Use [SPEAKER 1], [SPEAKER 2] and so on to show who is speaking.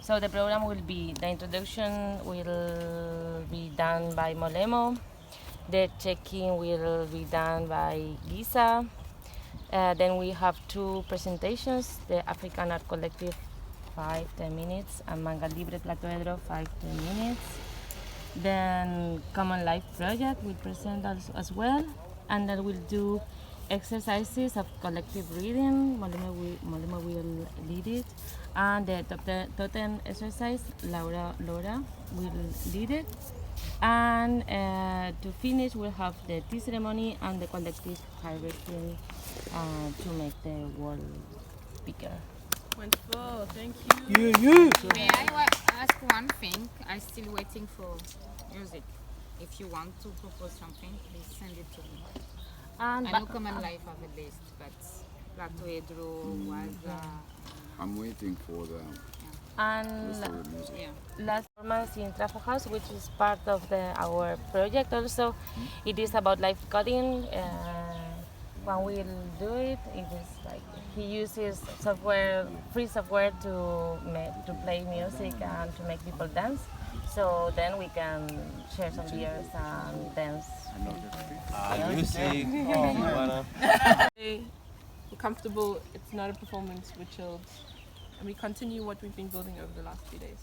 [SPEAKER 1] So the program will be, the introduction will be done by Molemo, the check-in will be done by Giza, then we have 2 presentations, the African Art Collective 5-10 minutes and Manga Libre Platoedro 5-10 minutes. Then Common Life Project will present as well, and then we'll do exercises of collective reading. Molema will lead it, and the totem exercise, Laura will lead it. And to finish, we'll have the tea ceremony and the collective harvesting to make the world bigger.
[SPEAKER 2] Wonderful, thank you.
[SPEAKER 3] May I ask one thing? I'm still waiting for music. If you want to propose something, please send it to me.
[SPEAKER 1] And
[SPEAKER 3] I know Common Life have a list, but Platoedro was...
[SPEAKER 4] I'm waiting for the
[SPEAKER 1] and
[SPEAKER 4] rest of the music.
[SPEAKER 1] last performance in Trafo House, which is part of our project also. It is about live coding. When we'll do it, it is like he uses software, free software to play music and to make people dance. So then we can share some beers and dance.
[SPEAKER 5] Music.
[SPEAKER 2] We're comfortable, it's not a performance, we're chilled. And we continue what we've been building over the last few days.